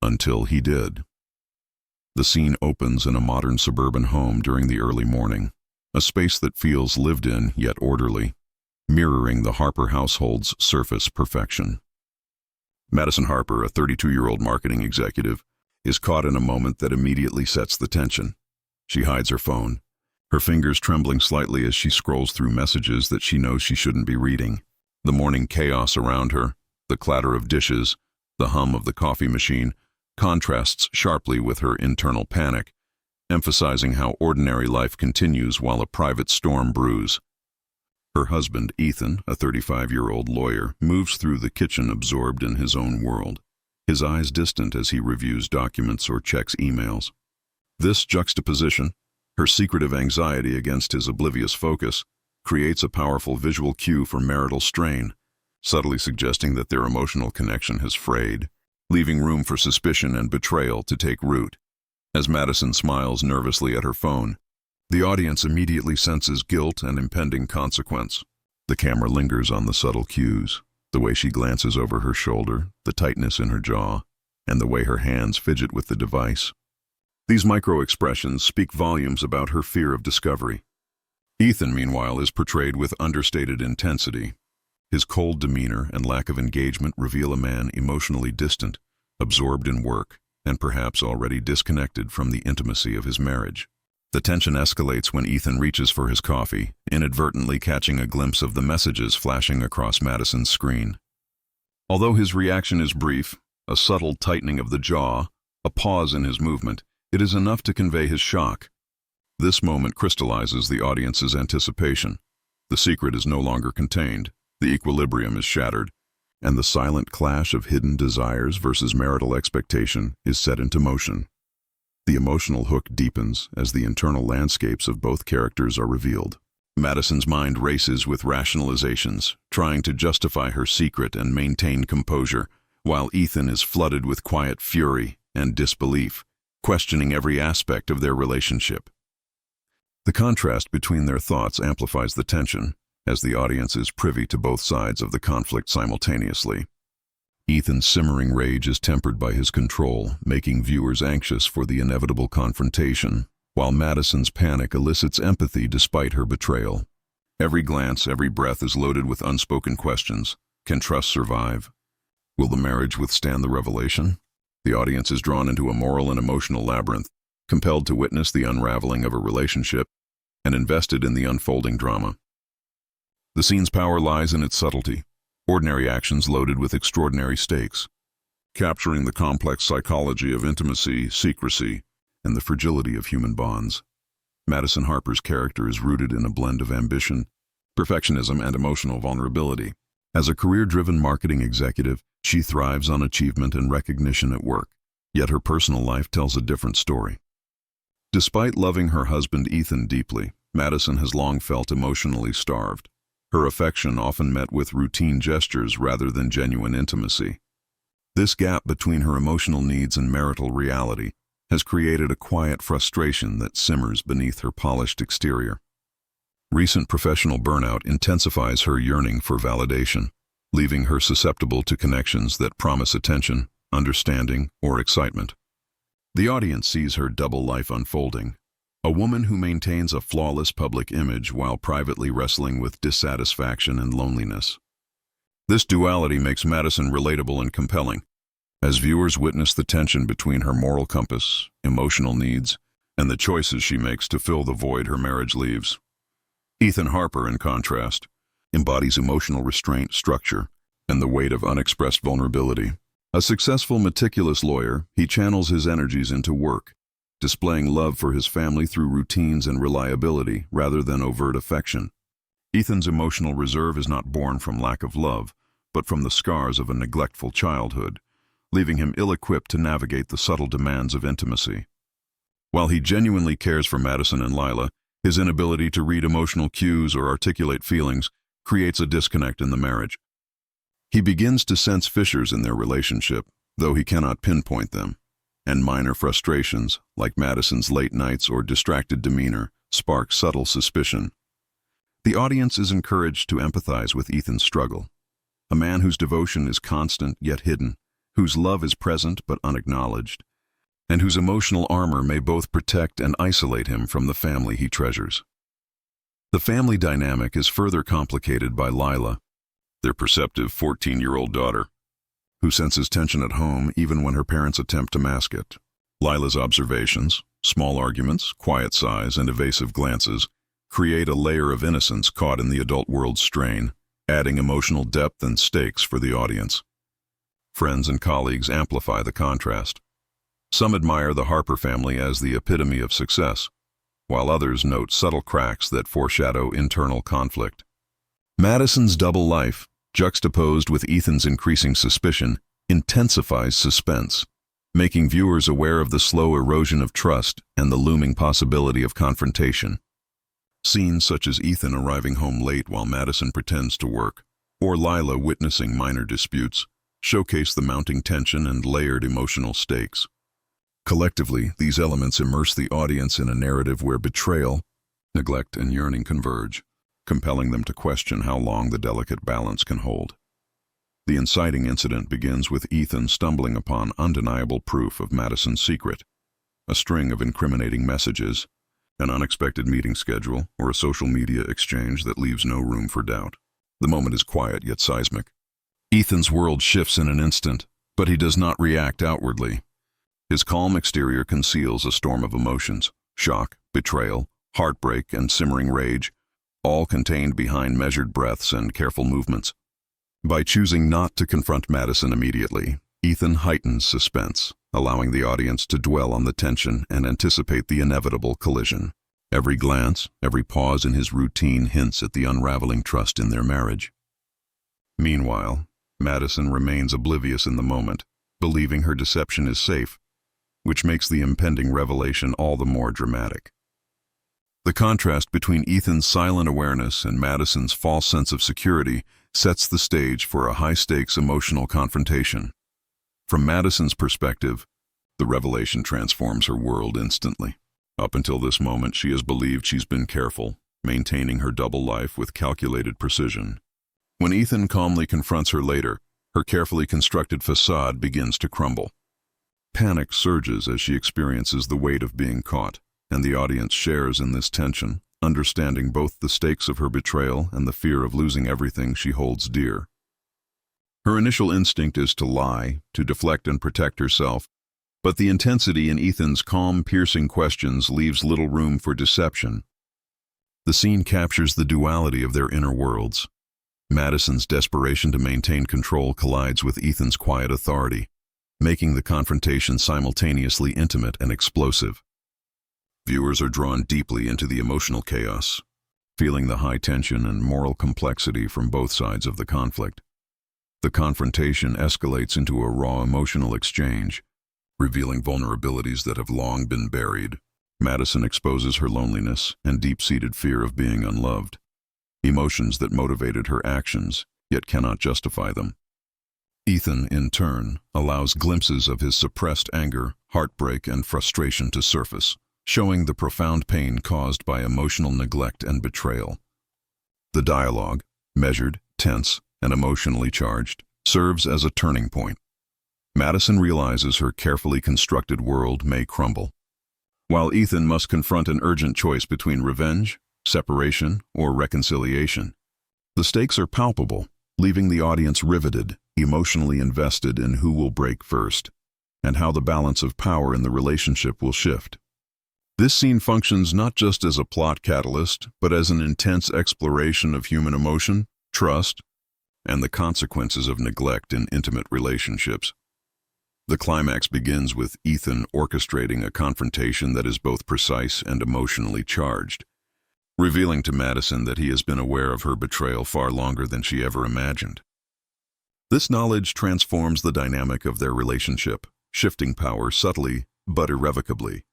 until he did. The scene opens in a modern suburban home during the early morning, a space that feels lived in yet orderly, mirroring the Harper household's surface perfection. Madison Harper, a 32-year-old marketing executive, is caught in a moment that immediately sets the tension. She hides her phone, her fingers trembling slightly as she scrolls through messages that she knows she shouldn't be reading. The morning chaos around her, the clatter of dishes, the hum of the coffee machine, contrasts sharply with her internal panic, emphasizing how ordinary life continues while a private storm brews. Her husband, Ethan, a 35-year-old lawyer, moves through the kitchen absorbed in his own world, his eyes distant as he reviews documents or checks emails. This juxtaposition, her secretive anxiety against his oblivious focus, creates a powerful visual cue for marital strain, subtly suggesting that their emotional connection has frayed, leaving room for suspicion and betrayal to take root. As Madison smiles nervously at her phone, the audience immediately senses guilt and impending consequence. The camera lingers on the subtle cues, the way she glances over her shoulder, the tightness in her jaw, and the way her hands fidget with the device. These micro-expressions speak volumes about her fear of discovery. Ethan, meanwhile, is portrayed with understated intensity. His cold demeanor and lack of engagement reveal a man emotionally distant, absorbed in work, and perhaps already disconnected from the intimacy of his marriage. The tension escalates when Ethan reaches for his coffee, inadvertently catching a glimpse of the messages flashing across Madison's screen. Although his reaction is brief, a subtle tightening of the jaw, a pause in his movement, it is enough to convey his shock. This moment crystallizes the audience's anticipation. The secret is no longer contained, the equilibrium is shattered, and the silent clash of hidden desires versus marital expectation is set into motion. The emotional hook deepens as the internal landscapes of both characters are revealed. Madison's mind races with rationalizations, trying to justify her secret and maintain composure, while Ethan is flooded with quiet fury and disbelief, questioning every aspect of their relationship. The contrast between their thoughts amplifies the tension, as the audience is privy to both sides of the conflict simultaneously. Ethan's simmering rage is tempered by his control, making viewers anxious for the inevitable confrontation, while Madison's panic elicits empathy despite her betrayal. Every glance, every breath is loaded with unspoken questions. Can trust survive? Will the marriage withstand the revelation? The audience is drawn into a moral and emotional labyrinth, compelled to witness the unraveling of a relationship, and invested in the unfolding drama. The scene's power lies in its subtlety, ordinary actions loaded with extraordinary stakes, capturing the complex psychology of intimacy, secrecy, and the fragility of human bonds. Madison Harper's character is rooted in a blend of ambition, perfectionism, and emotional vulnerability. As a career-driven marketing executive, she thrives on achievement and recognition at work, yet her personal life tells a different story. Despite loving her husband Ethan deeply, Madison has long felt emotionally starved. Her affection often met with routine gestures rather than genuine intimacy. This gap between her emotional needs and marital reality has created a quiet frustration that simmers beneath her polished exterior. Recent professional burnout intensifies her yearning for validation, leaving her susceptible to connections that promise attention, understanding, or excitement. The audience sees her double life unfolding, a woman who maintains a flawless public image while privately wrestling with dissatisfaction and loneliness. This duality makes Madison relatable and compelling, as viewers witness the tension between her moral compass, emotional needs, and the choices she makes to fill the void her marriage leaves. Ethan Harper, in contrast, embodies emotional restraint, structure, and the weight of unexpressed vulnerability. A successful, meticulous lawyer, he channels his energies into work, displaying love for his family through routines and reliability rather than overt affection. Ethan's emotional reserve is not born from lack of love, but from the scars of a neglectful childhood, leaving him ill-equipped to navigate the subtle demands of intimacy. While he genuinely cares for Madison and Lila, his inability to read emotional cues or articulate feelings creates a disconnect in the marriage. He begins to sense fissures in their relationship, though he cannot pinpoint them, and minor frustrations, like Madison's late nights or distracted demeanor, spark subtle suspicion. The audience is encouraged to empathize with Ethan's struggle, a man whose devotion is constant yet hidden, whose love is present but unacknowledged, and whose emotional armor may both protect and isolate him from the family he treasures. The family dynamic is further complicated by Lila, their perceptive 14-year-old daughter, who senses tension at home even when her parents attempt to mask it. Lila's observations, small arguments, quiet sighs, and evasive glances create a layer of innocence caught in the adult world's strain, adding emotional depth and stakes for the audience. Friends and colleagues amplify the contrast. Some admire the Harper family as the epitome of success, while others note subtle cracks that foreshadow internal conflict. Madison's double life, juxtaposed with Ethan's increasing suspicion, intensifies suspense, making viewers aware of the slow erosion of trust and the looming possibility of confrontation. Scenes such as Ethan arriving home late while Madison pretends to work, or Lila witnessing minor disputes, showcase the mounting tension and layered emotional stakes. Collectively, these elements immerse the audience in a narrative where betrayal, neglect, and yearning converge, compelling them to question how long the delicate balance can hold. The inciting incident begins with Ethan stumbling upon undeniable proof of Madison's secret, a string of incriminating messages, an unexpected meeting schedule, or a social media exchange that leaves no room for doubt. The moment is quiet yet seismic. Ethan's world shifts in an instant, but he does not react outwardly. His calm exterior conceals a storm of emotions: shock, betrayal, heartbreak, and simmering rage, all contained behind measured breaths and careful movements. By choosing not to confront Madison immediately, Ethan heightens suspense, allowing the audience to dwell on the tension and anticipate the inevitable collision. Every glance, every pause in his routine hints at the unraveling trust in their marriage. Meanwhile, Madison remains oblivious in the moment, believing her deception is safe, which makes the impending revelation all the more dramatic. The contrast between Ethan's silent awareness and Madison's false sense of security sets the stage for a high-stakes emotional confrontation. From Madison's perspective, the revelation transforms her world instantly. Up until this moment, she has believed she's been careful, maintaining her double life with calculated precision. When Ethan calmly confronts her later, her carefully constructed facade begins to crumble. Panic surges as she experiences the weight of being caught, and the audience shares in this tension, understanding both the stakes of her betrayal and the fear of losing everything she holds dear. Her initial instinct is to lie, to deflect and protect herself, but the intensity in Ethan's calm, piercing questions leaves little room for deception. The scene captures the duality of their inner worlds. Madison's desperation to maintain control collides with Ethan's quiet authority, making the confrontation simultaneously intimate and explosive. Viewers are drawn deeply into the emotional chaos, feeling the high tension and moral complexity from both sides of the conflict. The confrontation escalates into a raw emotional exchange, revealing vulnerabilities that have long been buried. Madison exposes her loneliness and deep-seated fear of being unloved, emotions that motivated her actions, yet cannot justify them. Ethan, in turn, allows glimpses of his suppressed anger, heartbreak, and frustration to surface, showing the profound pain caused by emotional neglect and betrayal. The dialogue, measured, tense, and emotionally charged, serves as a turning point. Madison realizes her carefully constructed world may crumble, while Ethan must confront an urgent choice between revenge, separation, or reconciliation. The stakes are palpable, leaving the audience riveted, emotionally invested in who will break first, and how the balance of power in the relationship will shift. This scene functions not just as a plot catalyst, but as an intense exploration of human emotion, trust, and the consequences of neglect in intimate relationships. The climax begins with Ethan orchestrating a confrontation that is both precise and emotionally charged, revealing to Madison that he has been aware of her betrayal far longer than she ever imagined. This knowledge transforms the dynamic of their relationship, shifting power subtly but irrevocably.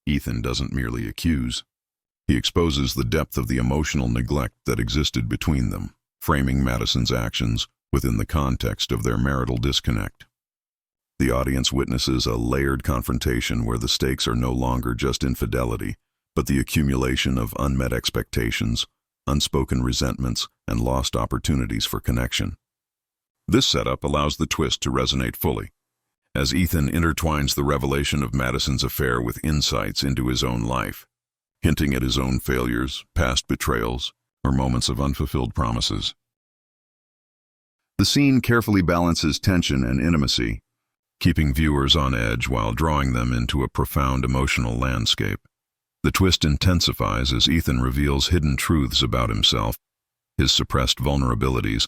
Ethan doesn't merely accuse. He exposes the depth of the emotional neglect that existed between them, framing Madison's actions within the context of their marital disconnect. The audience witnesses a layered confrontation where the stakes are no longer just infidelity, but the accumulation of unmet expectations, unspoken resentments, and lost opportunities for connection. This setup allows the twist to resonate fully, as Ethan intertwines the revelation of Madison's affair with insights into his own life, hinting at his own failures, past betrayals, or moments of unfulfilled promises. The scene carefully balances tension and intimacy, keeping viewers on edge while drawing them into a profound emotional landscape. The twist intensifies as Ethan reveals hidden truths about himself, his suppressed vulnerabilities,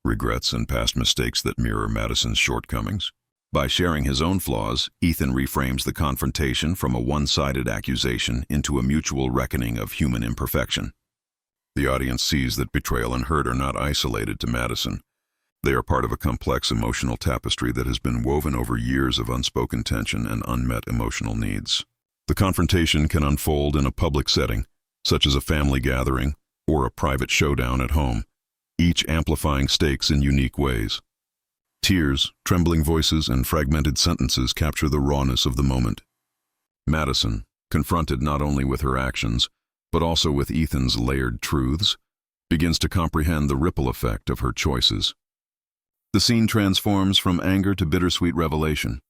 regrets, and past mistakes that mirror Madison's shortcomings. By sharing his own flaws, Ethan reframes the confrontation from a one-sided accusation into a mutual reckoning of human imperfection. The audience sees that betrayal and hurt are not isolated to Madison. They are part of a complex emotional tapestry that has been woven over years of unspoken tension and unmet emotional needs. The confrontation can unfold in a public setting, such as a family gathering or a private showdown at home, each amplifying stakes in unique ways. Tears, trembling voices, and fragmented sentences capture the rawness of the moment. Madison, confronted not only with her actions, but also with Ethan's layered truths, begins to comprehend the ripple effect of her choices. The scene transforms from anger to bittersweet revelation,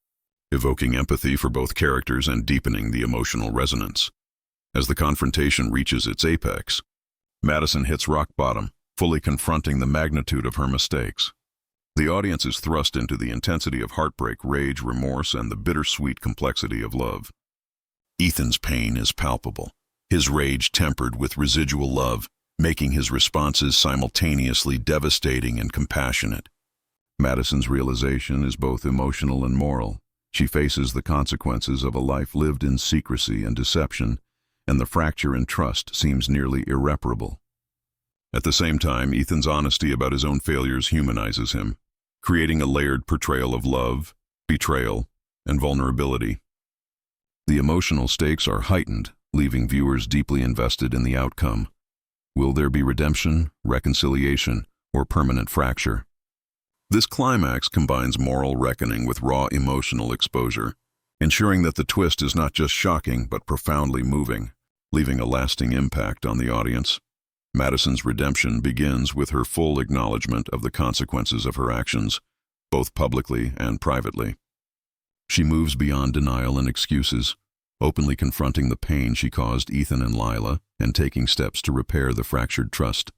evoking empathy for both characters and deepening the emotional resonance. As the confrontation reaches its apex, Madison hits rock bottom, fully confronting the magnitude of her mistakes. The audience is thrust into the intensity of heartbreak, rage, remorse, and the bittersweet complexity of love. Ethan's pain is palpable, his rage tempered with residual love, making his responses simultaneously devastating and compassionate. Madison's realization is both emotional and moral. She faces the consequences of a life lived in secrecy and deception, and the fracture in trust seems nearly irreparable. At the same time, Ethan's honesty about his own failures humanizes him, creating a layered portrayal of love, betrayal, and vulnerability. The emotional stakes are heightened, leaving viewers deeply invested in the outcome. Will there be redemption, reconciliation, or permanent fracture? This climax combines moral reckoning with raw emotional exposure, ensuring that the twist is not just shocking but profoundly moving, leaving a lasting impact on the audience. Madison's redemption begins with her full acknowledgement of the consequences of her actions, both publicly and privately. She moves beyond denial and excuses, openly confronting the pain she caused Ethan and Lila and taking steps to repair the fractured trust.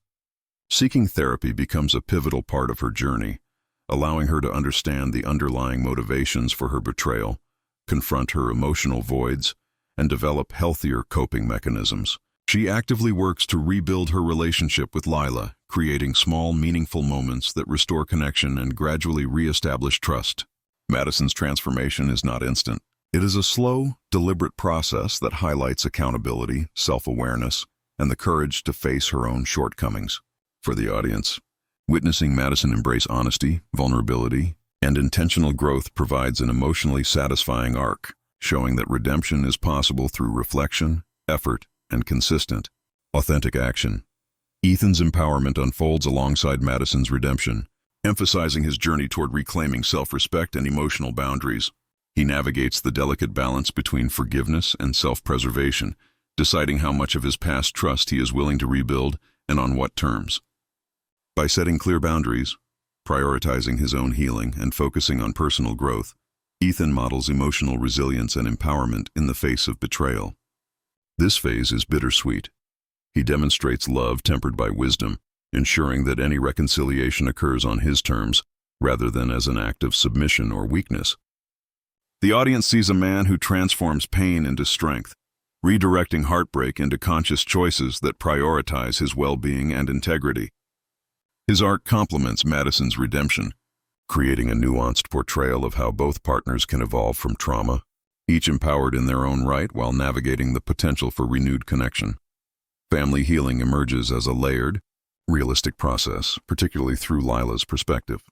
Seeking therapy becomes a pivotal part of her journey, allowing her to understand the underlying motivations for her betrayal, confront her emotional voids, and develop healthier coping mechanisms. She actively works to rebuild her relationship with Lila, creating small, meaningful moments that restore connection and gradually re-establish trust. Madison's transformation is not instant. It is a slow, deliberate process that highlights accountability, self-awareness, and the courage to face her own shortcomings. For the audience, witnessing Madison embrace honesty, vulnerability, and intentional growth provides an emotionally satisfying arc, showing that redemption is possible through reflection, effort, and consistent, authentic action. Ethan's empowerment unfolds alongside Madison's redemption, emphasizing his journey toward reclaiming self-respect and emotional boundaries. He navigates the delicate balance between forgiveness and self-preservation, deciding how much of his past trust he is willing to rebuild and on what terms. By setting clear boundaries, prioritizing his own healing, and focusing on personal growth, Ethan models emotional resilience and empowerment in the face of betrayal. This phase is bittersweet. He demonstrates love tempered by wisdom, ensuring that any reconciliation occurs on his terms rather than as an act of submission or weakness. The audience sees a man who transforms pain into strength, redirecting heartbreak into conscious choices that prioritize his well-being and integrity. His arc complements Madison's redemption, creating a nuanced portrayal of how both partners can evolve from trauma, each empowered in their own right while navigating the potential for renewed connection. Family healing emerges as a layered, realistic process, particularly through Lila's perspective.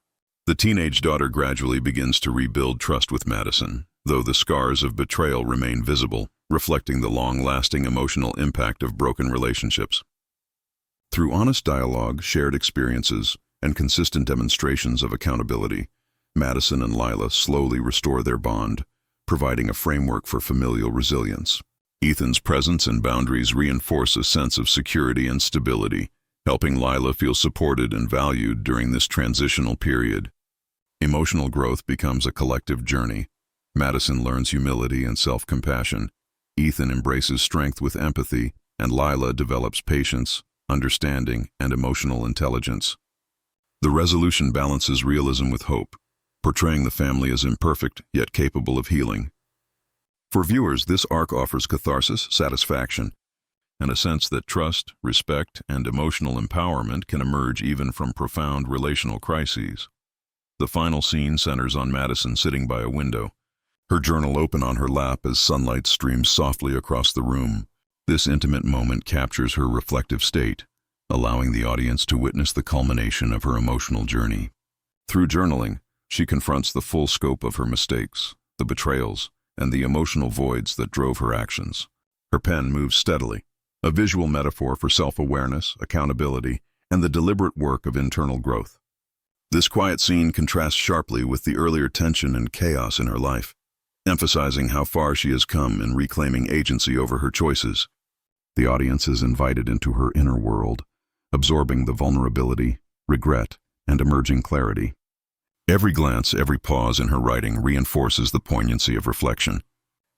The teenage daughter gradually begins to rebuild trust with Madison, though the scars of betrayal remain visible, reflecting the long-lasting emotional impact of broken relationships. Through honest dialogue, shared experiences, and consistent demonstrations of accountability, Madison and Lila slowly restore their bond, providing a framework for familial resilience. Ethan's presence and boundaries reinforce a sense of security and stability, helping Lila feel supported and valued during this transitional period. Emotional growth becomes a collective journey. Madison learns humility and self-compassion. Ethan embraces strength with empathy, and Lila develops patience, understanding, and emotional intelligence. The resolution balances realism with hope, portraying the family as imperfect yet capable of healing. For viewers, this arc offers catharsis, satisfaction, and a sense that trust, respect, and emotional empowerment can emerge even from profound relational crises. The final scene centers on Madison sitting by a window, her journal open on her lap as sunlight streams softly across the room. This intimate moment captures her reflective state, allowing the audience to witness the culmination of her emotional journey. Through journaling, she confronts the full scope of her mistakes, the betrayals, and the emotional voids that drove her actions. Her pen moves steadily, a visual metaphor for self-awareness, accountability, and the deliberate work of internal growth. This quiet scene contrasts sharply with the earlier tension and chaos in her life, emphasizing how far she has come in reclaiming agency over her choices. The audience is invited into her inner world, absorbing the vulnerability, regret, and emerging clarity. Every glance, every pause in her writing reinforces the poignancy of reflection,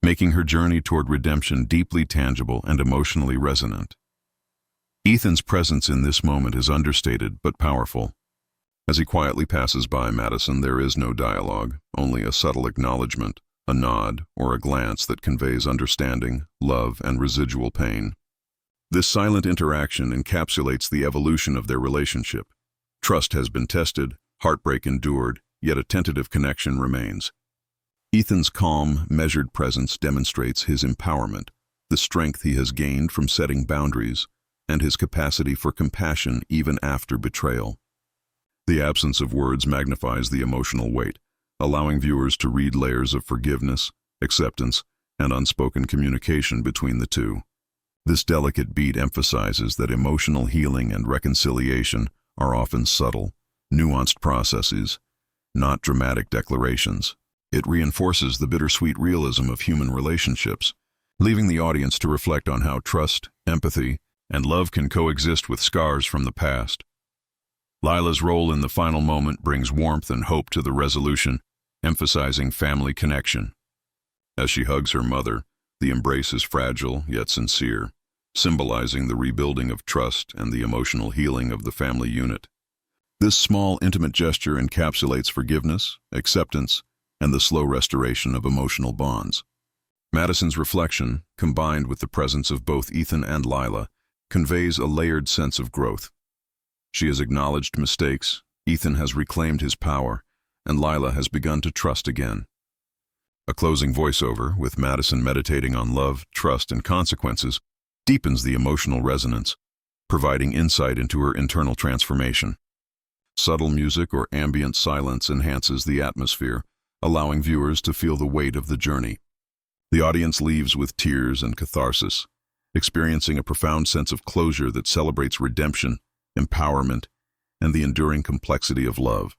making her journey toward redemption deeply tangible and emotionally resonant. Ethan's presence in this moment is understated but powerful. As he quietly passes by Madison, there is no dialogue, only a subtle acknowledgement, a nod, or a glance that conveys understanding, love, and residual pain. This silent interaction encapsulates the evolution of their relationship. Trust has been tested, heartbreak endured, yet a tentative connection remains. Ethan's calm, measured presence demonstrates his empowerment, the strength he has gained from setting boundaries, and his capacity for compassion even after betrayal. The absence of words magnifies the emotional weight, allowing viewers to read layers of forgiveness, acceptance, and unspoken communication between the two. This delicate beat emphasizes that emotional healing and reconciliation are often subtle, nuanced processes, not dramatic declarations. It reinforces the bittersweet realism of human relationships, leaving the audience to reflect on how trust, empathy, and love can coexist with scars from the past. Lila's role in the final moment brings warmth and hope to the resolution, emphasizing family connection. As she hugs her mother, the embrace is fragile yet sincere, symbolizing the rebuilding of trust and the emotional healing of the family unit. This small, intimate gesture encapsulates forgiveness, acceptance, and the slow restoration of emotional bonds. Madison's reflection, combined with the presence of both Ethan and Lila, conveys a layered sense of growth. She has acknowledged mistakes, Ethan has reclaimed his power, and Lila has begun to trust again. A closing voiceover, with Madison meditating on love, trust, and consequences, deepens the emotional resonance, providing insight into her internal transformation. Subtle music or ambient silence enhances the atmosphere, allowing viewers to feel the weight of the journey. The audience leaves with tears and catharsis, experiencing a profound sense of closure that celebrates redemption, empowerment, and the enduring complexity of love.